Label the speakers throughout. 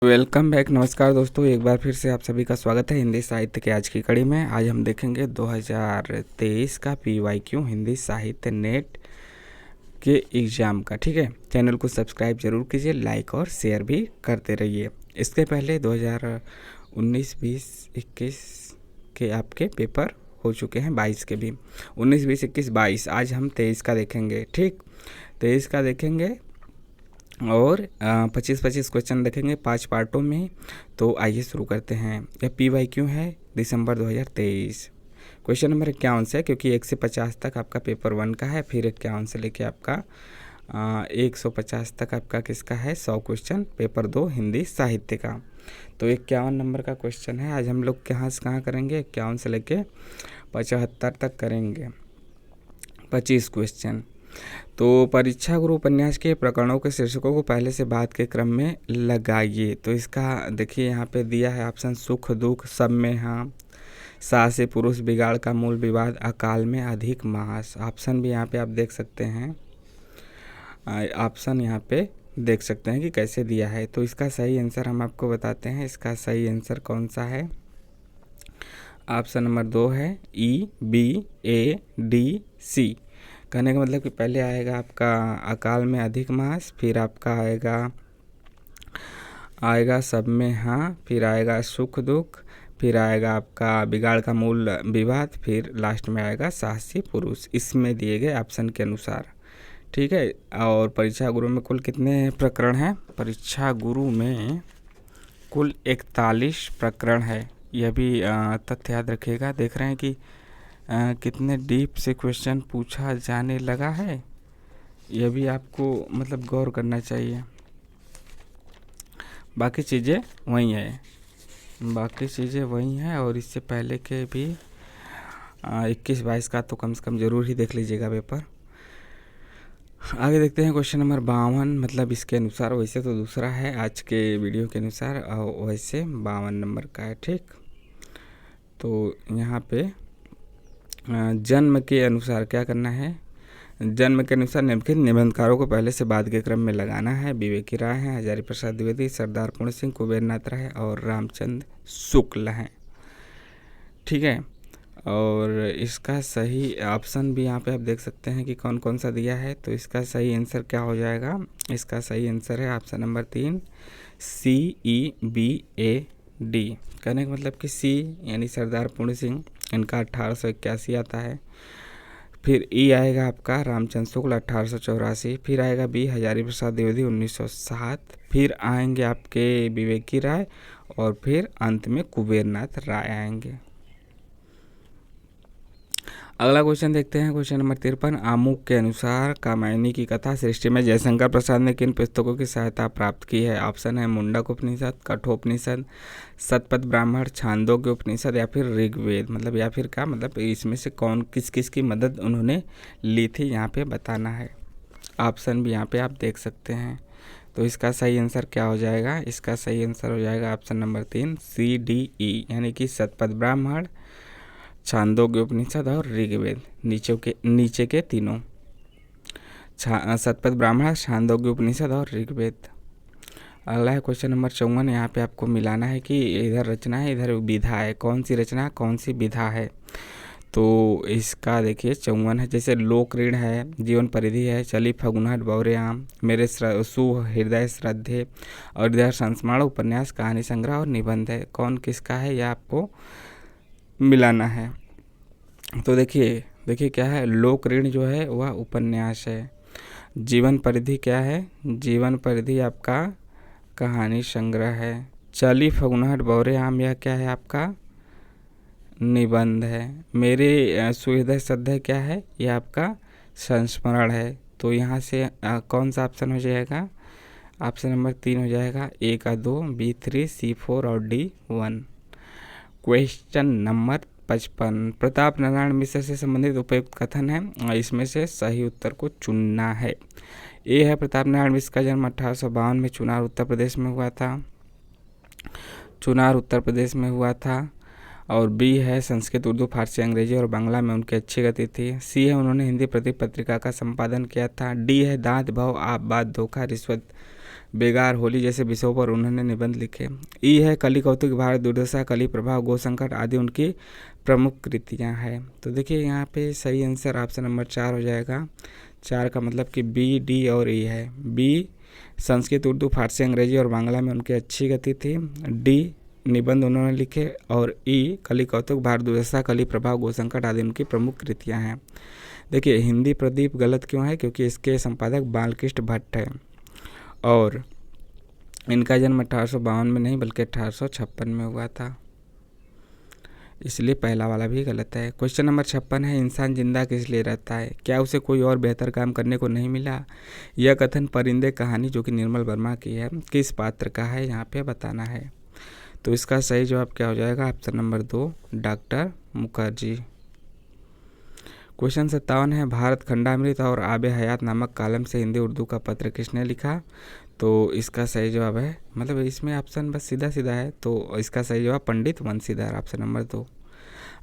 Speaker 1: Welcome back. नमस्कार दोस्तों, एक बार फिर से आप सभी का स्वागत है हिंदी साहित्य के आज की कड़ी में। आज हम देखेंगे 2023 का पीवाईक्यू हिंदी साहित्य नेट के एग्ज़ाम का। ठीक है, चैनल को सब्सक्राइब जरूर कीजिए, लाइक और शेयर भी करते रहिए। इसके पहले 2019, 20, 21 के आपके पेपर हो चुके हैं, 22 के भी, 19, 20, 21, 22। आज हम 23 का देखेंगे। ठीक, 23 का देखेंगे और 25-25 क्वेश्चन देखेंगे 5 पार्टों में। तो आइए शुरू करते हैं। यह पीवाईक्यू है दिसंबर 2023। क्वेश्चन नंबर 51 से, क्योंकि 1 से 50 तक आपका पेपर 1 का है, फिर 51 से लेके आपका 150 तक आपका किसका है, 100 क्वेश्चन पेपर 2 हिंदी साहित्य का। तो 51 नंबर का क्वेश्चन है। आज हम लोग कहाँ से कहाँ करेंगे, 51 से लेके 75 तक करेंगे 25 क्वेश्चन। तो परीक्षा गुरु उपन्यास के प्रकरणों के शीर्षकों को पहले से बाद के क्रम में लगाइए। तो इसका देखिए यहाँ पे दिया है ऑप्शन सुख दुख, सब में हाँ, साहसी पुरुष, बिगाड़ का मूल विवाद, अकाल में अधिक मास। ऑप्शन भी यहाँ पे आप देख सकते हैं, ऑप्शन यहाँ पे देख सकते हैं कि कैसे दिया है। तो इसका सही आंसर हम आपको बताते हैं। इसका सही आंसर कौन सा है? ऑप्शन नंबर 2 है, EBADC। कहने का मतलब कि पहले आएगा आपका अकाल में अधिक मास, फिर आपका आएगा सब में हाँ, फिर आएगा सुख दुख, फिर आएगा आपका बिगाड़ का मूल विवाद, फिर लास्ट में आएगा साहसी पुरुष। इसमें दिए गए ऑप्शन के अनुसार। ठीक है, और परीक्षा गुरु में कुल कितने प्रकरण हैं? परीक्षा गुरु में कुल 41 प्रकरण है। यह भी तथ्य याद रखिएगा। देख रहे हैं कि कितने डीप से क्वेश्चन पूछा जाने लगा है, यह भी आपको मतलब गौर करना चाहिए। बाकी चीज़ें वही हैं, और इससे पहले के भी 21-22 का तो कम से कम ज़रूर ही देख लीजिएगा पेपर। आगे देखते हैं क्वेश्चन नंबर 52, मतलब इसके अनुसार, वैसे तो दूसरा है आज के वीडियो के अनुसार, वैसे 52 नंबर का है। ठीक, तो यहाँ पे जन्म के अनुसार क्या करना है? जन्म के अनुसार निम्नलिखित निबंधकारों को पहले से बाद के क्रम में लगाना है। विवेकी राय हैं, हजारी प्रसाद द्विवेदी, सरदार पूर्ण सिंह, कुबेर नाथ राय और रामचंद्र शुक्ल हैं। ठीक है, और इसका सही ऑप्शन भी यहाँ पे आप देख सकते हैं कि कौन कौन सा दिया है। तो इसका सही आंसर क्या हो जाएगा? इसका सही आंसर है ऑप्शन नंबर 3, CEBAD। कहने का मतलब कि C यानी सरदार पूर्ण सिंह, इनका 1881 आता है। फिर E आएगा आपका रामचंद्र शुक्ल 1884, फिर आएगा B हजारी प्रसाद द्विवेदी 1907, फिर आएंगे आपके विवेकी राय, और फिर अंत में कुबेर नाथ राय आएंगे। अगला क्वेश्चन देखते हैं, क्वेश्चन नंबर 53। आमुख के अनुसार कामायनी की कथा सृष्टि में जयशंकर प्रसाद ने किन पुस्तकों की सहायता प्राप्त की है? ऑप्शन है मुंडक उपनिषद, कठोपनिषद, शतपथ ब्राह्मण, छांदोग्य उपनिषद, या फिर ऋग्वेद। मतलब या फिर क्या मतलब इसमें से कौन किस किस की मदद उन्होंने ली थी, यहाँ पे बताना है। ऑप्शन भी यहाँ पे आप देख सकते हैं। तो इसका सही आंसर क्या हो जाएगा? इसका सही आंसर हो जाएगा ऑप्शन नंबर 3, CDE, यानी कि शतपथ ब्राह्मण, छांदोग्य उपनिषद और ऋग्वेद। नीचे के तीनों, शतपथ ब्राह्मण, छांदोग्य उपनिषद और ऋग्वेद। अगला है क्वेश्चन नंबर 54। यहाँ पे आपको मिलाना है कि इधर रचना है, इधर विधा है। कौन सी रचना, कौन सी विधा है? तो इसका देखिए 54 है, जैसे लोक ऋण है, जीवन परिधि है, चली फगुनहट बौरे आम, मेरे सुहृदय श्रद्धे, और इधर संस्मरण, उपन्यास, कहानी संग्रह और निबंध है। कौन किसका है, यह आपको मिलाना है। तो देखिए क्या है, लोक ऋण जो है वह उपन्यास है। जीवन परिधि क्या है? जीवन परिधि आपका कहानी संग्रह है। चली फगुनहट बौरे आम, यह क्या है आपका निबंध है। मेरे सुहृदय श्रद्धेय क्या है? यह आपका संस्मरण है। तो यहाँ से कौन सा ऑप्शन हो जाएगा? ऑप्शन नंबर 3 हो जाएगा। A का 2, B 3, C 4 और D 1। Question number 55। Pratap Narayan Mishra से संबंधित उपयुक्त कथन है, और इसमें से सही उत्तर को चुनना है। ए है, प्रताप नारायण मिश्र का जन्म 1852 में चुनार उत्तर प्रदेश में हुआ था। और बी है, संस्कृत, उर्दू, फारसी, अंग्रेजी और बांग्ला में उनकी अच्छी गति थी। सी है, उन्होंने हिंदी प्रति पत्रिका का संपादन किया था। डी है, दांत भाव, आप बात, धोखा, रिश्वत बेगार, होली जैसे विषयों पर उन्होंने निबंध लिखे। ई है कली कौतुक, भारत दुर्दशा, कली प्रभाव, गो संकट आदि उनकी प्रमुख कृतियाँ हैं। तो देखिए यहाँ पे सही आंसर ऑप्शन नंबर 4 हो जाएगा। 4 का मतलब कि बी, डी और ई है। बी संस्कृत, उर्दू, फारसी, अंग्रेजी और बांग्ला में उनकी अच्छी गति थी। डी निबंध उन्होंने लिखे। और ई कली कौतुक, भारत दुर्दशा, कली प्रभाव, गो संकट आदि उनकी प्रमुख कृतियाँ हैं। देखिए हिंदी प्रदीप गलत क्यों है, क्योंकि इसके संपादक बालकृष्ण भट्ट है और इनका जन्म 1852 में नहीं बल्कि 1856 में हुआ था, इसलिए पहला वाला भी गलत है। क्वेश्चन नंबर 56 है, इंसान जिंदा किस लिए रहता है? क्या उसे कोई और बेहतर काम करने को नहीं मिला? यह कथन परिंदे कहानी जो कि निर्मल वर्मा की है किस पात्र का है, यहाँ पे बताना है। तो इसका सही जवाब क्या हो जाएगा? Option number 2 doctor Mukherjee. Question 57 है, भारत खंडामृत और आबे हयात नामक कॉलम से हिंदी उर्दू का पत्र किसने लिखा? तो इसका सही जवाब है, मतलब इसमें ऑप्शन बस सीधा सीधा है, तो इसका सही जवाब पंडित वंशीधर, ऑप्शन नंबर 2।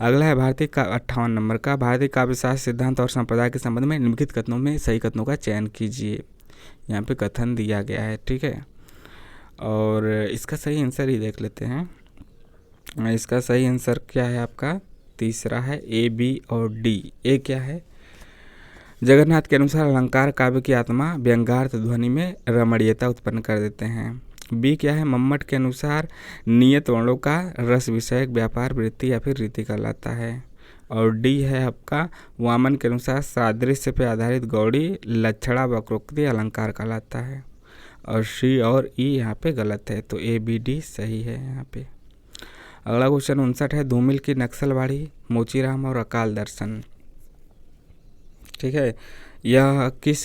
Speaker 1: अगला है भारतीय का 58 नंबर का, भारतीय काव्यशास्त्र सिद्धांत और संप्रदाय के संबंध में निम्नलिखित कथनों में सही कथनों का चयन कीजिए। यहाँ पे कथन दिया गया है, ठीक है, और इसका सही आंसर ही देख लेते हैं। इसका सही आंसर क्या है आपका? तीसरा है ए, बी और डी। ए क्या है? जगन्नाथ के अनुसार अलंकार काव्य की आत्मा व्यंग्यार्थ ध्वनि में रमणीयता उत्पन्न कर देते हैं। बी क्या है? मम्मट के अनुसार नियत वर्णों का रस विषयक व्यापार वृत्ति या फिर रीति कहलाता है। और डी है आपका वामन के अनुसार सादृश्य पे आधारित गौड़ी लक्षणा वक्रोक्ति अलंकार कहलाता है। और सी और ई यहाँ पे गलत है, तो ए, बी, डी सही है यहाँ पे। अगला क्वेश्चन 59 है, धूमिल की नक्सलवाड़ी, मोचीराम और अकाल दर्शन, ठीक है, यह किस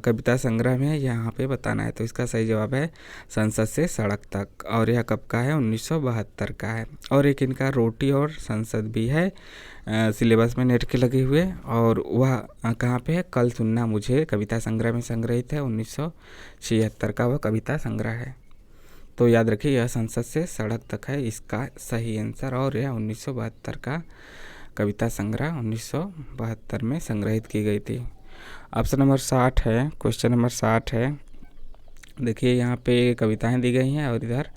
Speaker 1: कविता संग्रह में है, यहाँ पे बताना है। तो इसका सही जवाब है संसद से सड़क तक, और यह कब का है? 1972 का है। और एक इनका रोटी और संसद भी है सिलेबस में नेट के लगे हुए, और वह कहाँ पे है? कल सुनना मुझे कविता संग्रह में संग्रहित है, 1976 का वह कविता संग्रह है। तो याद रखिए यह संसद से सड़क तक है इसका सही आंसर, और यह 1972 का कविता संग्रह 1972 में संग्रहित की गई थी। ऑप्शन नंबर 60 है, क्वेश्चन नंबर 60 है। देखिए यहाँ पे कविताएं दी गई हैं और इधर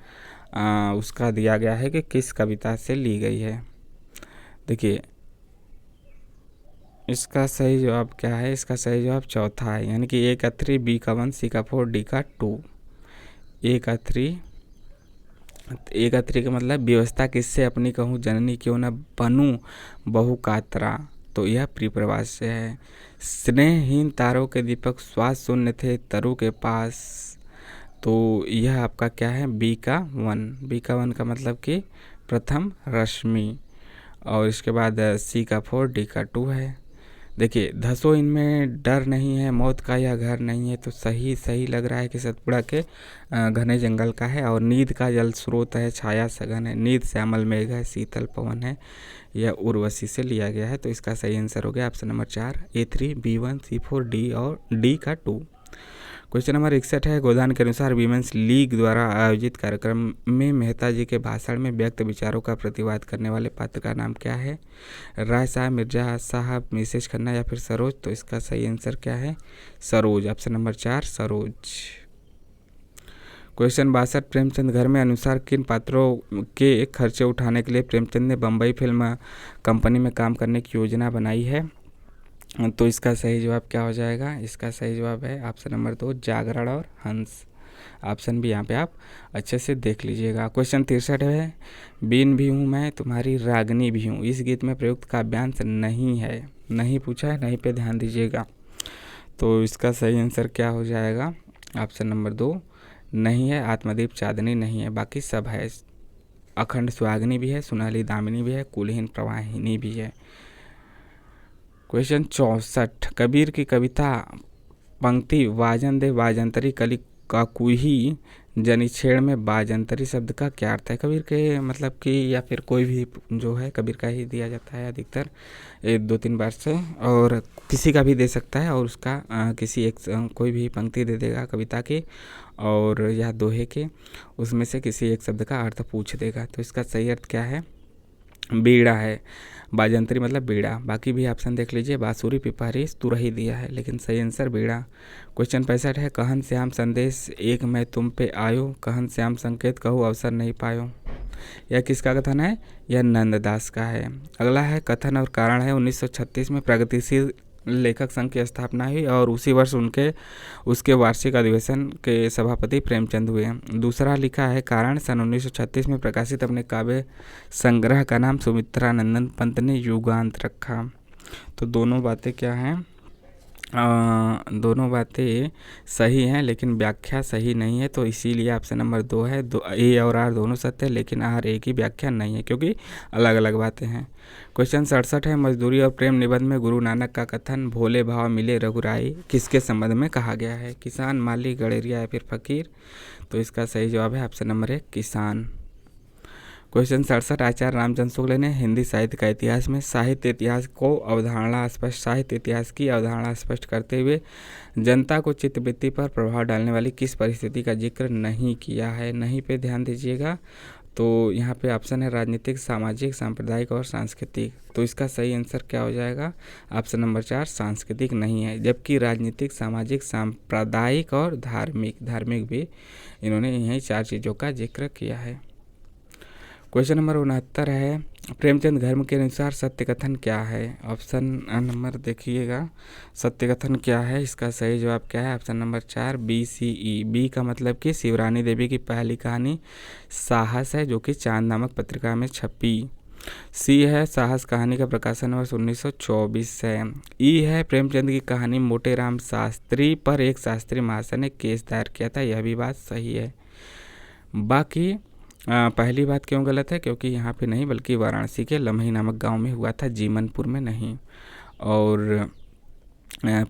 Speaker 1: उसका दिया गया है कि किस कविता से ली गई है। देखिए इसका सही जवाब क्या है? इसका सही जवाब चौथा है, यानी कि ए का 3, बी का 1, सी का 4, डी का 2। ए का 3 का मतलब व्यवस्था किससे अपनी कहूँ जननी क्यों न बनूं बहु कातरा, तो यह प्रिप्रवास से है। स्नेहहीन तारों के दीपक श्वास शून्य थे तरु के पास, तो यह आपका क्या है? बी का 1। बी का 1 का मतलब कि प्रथम रश्मि। और इसके बाद सी का 4, डी का 2 है। देखिए धसो इनमें डर नहीं है, मौत का यह घर नहीं है, तो सही लग रहा है कि सतपुड़ा के घने जंगल का है। और नींद का जल स्रोत है, छाया सघन है, नींद श्यामल मेघ है, शीतल पवन है, यह उर्वशी से लिया गया है। तो इसका सही आंसर हो गया option number 4, A3, B1, C4, D और डी का 2। क्वेश्चन नंबर 61 है, गोदान के अनुसार वीमेंस लीग द्वारा आयोजित कार्यक्रम में मेहता जी के भाषण में व्यक्त विचारों का प्रतिवाद करने वाले पात्र का नाम क्या है? राय साहब, मिर्जा साहब, मिसेज खन्ना या फिर सरोज। तो इसका सही आंसर क्या है? Saroj, option number 4 Saroj. Question 62, Premchand घर में अनुसार किन पात्रों के खर्चे उठाने के लिए प्रेमचंद ने बम्बई फिल्म कंपनी में काम करने की योजना बनाई है? तो इसका सही जवाब क्या हो जाएगा? इसका सही जवाब है ऑप्शन नंबर 2 जागरण और हंस। ऑप्शन भी यहाँ पे आप अच्छे से देख लीजिएगा। क्वेश्चन 63 है, बीन भी हूँ मैं तुम्हारी रागनी भी हूँ, इस गीत में प्रयुक्त काव्यांश नहीं है। नहीं पूछा है, नहीं पे ध्यान दीजिएगा। तो इसका सही आंसर क्या हो जाएगा? ऑप्शन नंबर 2 नहीं है, आत्मदीप चांदनी नहीं है, बाकी सब है। अखंड सुहागिनी भी है, सुनहली दामिनी भी है, कुलहीन प्रवाहिनी भी है। क्वेश्चन 64, कबीर की कविता पंक्ति वाजन दे वाजंतरी कली का कुही जनी छेड़ में बाजंतरी शब्द का क्या अर्थ है? कबीर के मतलब कि या फिर कोई भी जो है कबीर का ही दिया जाता है अधिकतर 2-3 बार से, और किसी का भी दे सकता है, और उसका किसी एक कोई भी पंक्ति दे देगा कविता की और या दोहे के, उसमें से किसी एक शब्द का अर्थ पूछ देगा। तो इसका सही अर्थ क्या है? बीड़ा है, बाजंत्री मतलब बीड़ा। बाकी भी ऑप्शन देख लीजिए, बांसुरी, पिपहरी, तुरही दिया है, लेकिन सही आंसर बीड़ा। क्वेश्चन 65 है, कहन श्याम संदेश एक मैं तुम पे आयो, कहन श्याम संकेत कहूँ अवसर नहीं पायो। यह किसका कथन है? यह नंददास का है। अगला है, कथन और कारण है 1936 में प्रगतिशील लेखक संघ की स्थापना हुई और उसी वर्ष उसके वार्षिक अधिवेशन के सभापति प्रेमचंद हुए। दूसरा लिखा है, कारण सन 1936 में प्रकाशित अपने काव्य संग्रह का नाम सुमित्रानंदन पंत ने युगांत रखा। तो दोनों बातें क्या हैं? दोनों बातें सही हैं, लेकिन व्याख्या सही नहीं है, तो इसीलिए ऑप्शन नंबर 2 है। ए और आर दोनों सत्य है, लेकिन आर ए की व्याख्या नहीं है, क्योंकि अलग अलग बातें हैं। क्वेश्चन 67 है, मजदूरी और प्रेम निबंध में गुरु नानक का कथन भोले भाव मिले रघुराई किसके संबंध में कहा गया है? किसान, माली, गडेरिया या फिर फकीर? तो इसका सही जवाब है ऑप्शन नंबर 1, किसान। क्वेश्चन 67, आचार्य रामचंद्र शुक्ल ने हिंदी साहित्य का इतिहास में साहित्य इतिहास की अवधारणा स्पष्ट करते हुए जनता को चित्तवृत्ति पर प्रभाव डालने वाली किस परिस्थिति का जिक्र नहीं किया है? नहीं पे ध्यान दीजिएगा। तो यहाँ पे ऑप्शन है राजनीतिक, सामाजिक, सांप्रदायिक और सांस्कृतिक। तो इसका सही आंसर क्या हो जाएगा? ऑप्शन नंबर 4, सांस्कृतिक नहीं है, जबकि राजनीतिक, सामाजिक, सांप्रदायिक और धार्मिक भी इन्होंने यही 4 चीज़ों का जिक्र किया है। क्वेश्चन नंबर 69 है, प्रेमचंद धर्म के अनुसार सत्य कथन क्या है? ऑप्शन नंबर देखिएगा, सत्य कथन क्या है, इसका सही जवाब क्या है? Option number 4, BCE। बी का मतलब कि शिवरानी देवी की पहली कहानी साहस है, जो कि चांद नामक पत्रिका में छपी। सी है, साहस कहानी का प्रकाशन वर्ष 1924 है। ई है, प्रेमचंद की कहानी मोटे राम शास्त्री पर एक शास्त्री महाशय ने केस दायर किया था, यह भी बात सही है। बाकी पहली बात क्यों गलत है? क्योंकि यहाँ पे नहीं, बल्कि वाराणसी के लम्ही नामक गांव में हुआ था, जीमनपुर में नहीं। और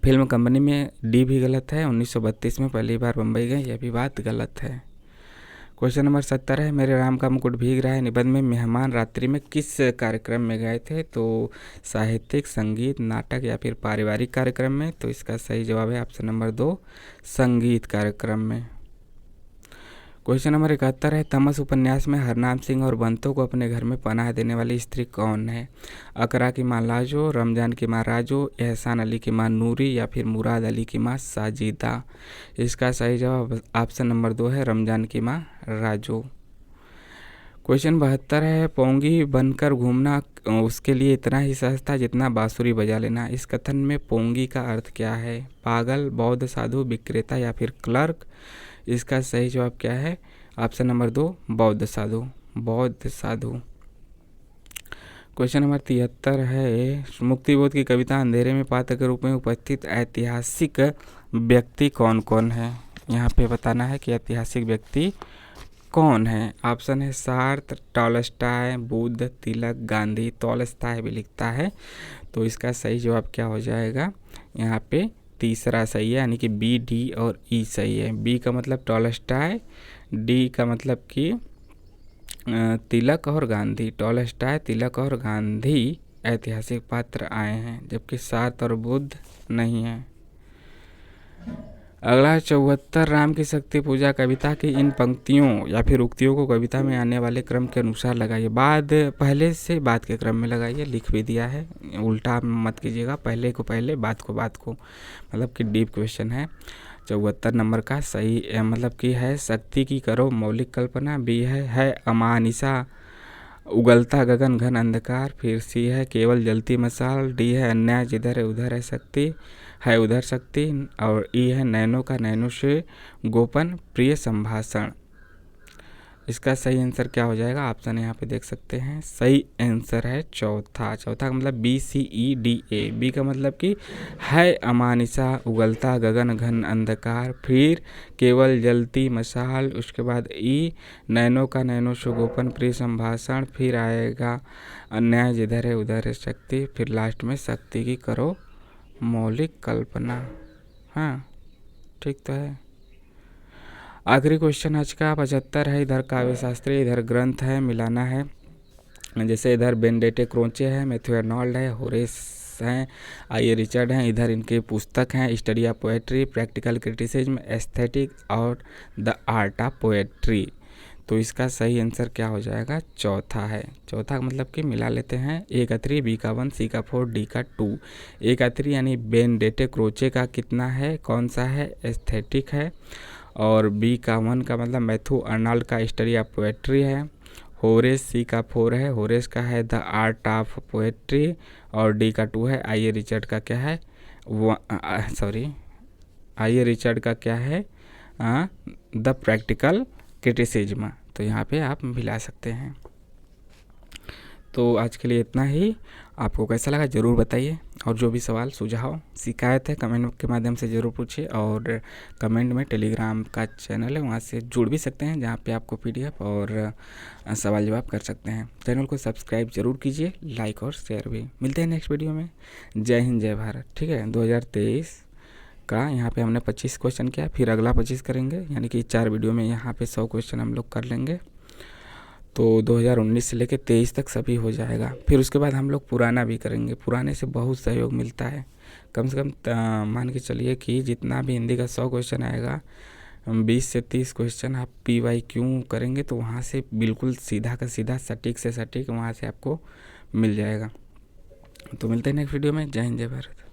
Speaker 1: फिल्म कंपनी में डी भी गलत है, 1932 में पहली बार बम्बई गए, यह भी बात गलत है। क्वेश्चन नंबर 70 है, मेरे राम का मुकुट भीग रहा है निबंध में मेहमान रात्रि में किस कार्यक्रम में गए थे? तो साहित्यिक, संगीत, नाटक या फिर पारिवारिक कार्यक्रम में? तो इसका सही जवाब है ऑप्शन नंबर 2, संगीत कार्यक्रम में। क्वेश्चन नंबर 71 है, तमस उपन्यास में हरनाम सिंह और बंतों को अपने घर में पनाह देने वाली स्त्री कौन है? अकरा की माँ लाजो, रमजान की माँ राजो, एहसान अली की माँ नूरी या फिर मुराद अली की माँ साजिदा? इसका सही जवाब ऑप्शन नंबर 2 है, रमजान की माँ राजो। क्वेश्चन 72 है, पोंगी बनकर घूमना उसके लिए इतना ही सस्ता जितना बांसुरी बजा लेना। इस कथन में पोंगी का अर्थ क्या है? पागल, बौद्ध साधु, विक्रेता या फिर क्लर्क? इसका सही जवाब क्या है? ऑप्शन नंबर 2, बौद्ध साधु। क्वेश्चन नंबर 73 है, मुक्तिबोध की कविता अंधेरे में पात्र के रूप में उपस्थित ऐतिहासिक व्यक्ति कौन कौन है? यहाँ पे बताना है कि ऐतिहासिक व्यक्ति कौन है। ऑप्शन है सार्त्र, टॉलस्टॉय, बुद्ध, तिलक, गांधी। टॉलस्टॉय भी लिखता है, तो इसका सही जवाब क्या हो जाएगा? यहाँ पे तीसरा सही है, यानी कि बी, डी और ई सही है। बी का मतलब टॉलस्टॉय, डी का मतलब कि तिलक और गांधी। टॉलस्टॉय, तिलक और गांधी ऐतिहासिक पात्र आए हैं, जबकि सार्त्र और बुद्ध नहीं है। अगला 74, राम की शक्ति पूजा कविता की इन पंक्तियों या फिर उक्तियों को कविता में आने वाले क्रम के अनुसार लगाइए। पहले से बाद के क्रम में लगाइए, लिख भी दिया है, उल्टा मत कीजिएगा, पहले को पहले, बात को, मतलब कि डीप क्वेश्चन है। 74 नंबर का सही मतलब कि है, शक्ति की करो मौलिक कल्पना। बी है अमानिशा उगलता गगन घन अंधकार। फिर सी है केवल जलती मशाल। डी है अन्याय जिधर है उधर है उधर शक्ति। और ई है नैनो का नैनो से गोपन प्रिय संभाषण। इसका सही आंसर क्या हो जाएगा? ऑप्शन यहाँ पे देख सकते हैं, सही आंसर है चौथा का मतलब BCEDA। बी का मतलब कि है अमानिशा उगलता गगन घन अंधकार, फिर केवल जलती मशाल, उसके बाद ई नैनो का नैनो से गोपन प्रिय संभाषण, फिर आएगा अन्याय जिधर है उधर है शक्ति, फिर लास्ट में शक्ति की करो मौलिक कल्पना। हाँ ठीक तो है। आखिरी क्वेश्चन आज का 75 है, इधर काव्य शास्त्री, इधर ग्रंथ है, मिलाना है। जैसे इधर बेनेडिक्ट क्रोचे है, मैथ्यू आर्नोल्ड है, होरेस हैं, आई रिचर्ड हैं। इधर इनके पुस्तक हैं, study of poetry, practical criticism, aesthetic और द आर्ट ऑफ पोएट्री। तो इसका सही आंसर क्या हो जाएगा, चौथा है। चौथा का मतलब कि मिला लेते हैं, ए का 3, बी का 1, सी का 4, डी का 2। ए का 3 यानी बेनेडिक्ट क्रोचे का कितना है, कौन सा है, एस्थेटिक है। और बी का 1 का मतलब मैथ्यू अर्नल्ड का हिस्ट्री ऑफ पोएट्री है। होरेस सी का 4 है, होरेस का है द आर्ट ऑफ पोएट्री। और डी का 2 है आइए रिचर्ड का क्या है, आइए रिचर्ड का क्या है, द प्रैक्टिकल क्रिटिसिज्म। तो यहाँ पे आप मिला सकते हैं। तो आज के लिए इतना ही। आपको कैसा लगा ज़रूर बताइए, और जो भी सवाल सुझाव शिकायत है कमेंट के माध्यम से ज़रूर पूछिए। और कमेंट में टेलीग्राम का चैनल है, वहाँ से जुड़ भी सकते हैं, जहाँ पे आपको PDF और सवाल जवाब कर सकते हैं। चैनल को सब्सक्राइब जरूर कीजिए, लाइक और शेयर भी। मिलते हैं नेक्स्ट वीडियो में। जय हिंद जय भारत। ठीक है, 2023 का यहाँ पे हमने 25 क्वेश्चन किया, फिर अगला 25 करेंगे, यानी कि 4 वीडियो में यहाँ पे 100 क्वेश्चन हम लोग कर लेंगे। तो 2019 से लेकर 23 तक सभी हो जाएगा। फिर उसके बाद हम लोग पुराना भी करेंगे, पुराने से बहुत सहयोग मिलता है। कम से कम मान के चलिए कि जितना भी हिंदी का 100 क्वेश्चन आएगा, 20 से 30 क्वेश्चन आप PYQ करेंगे, तो वहाँ से बिल्कुल सीधा का सीधा, सटीक से सटीक वहाँ से आपको मिल जाएगा। तो मिलते हैं नेक्स्ट वीडियो में। जय हिंद जय भारत।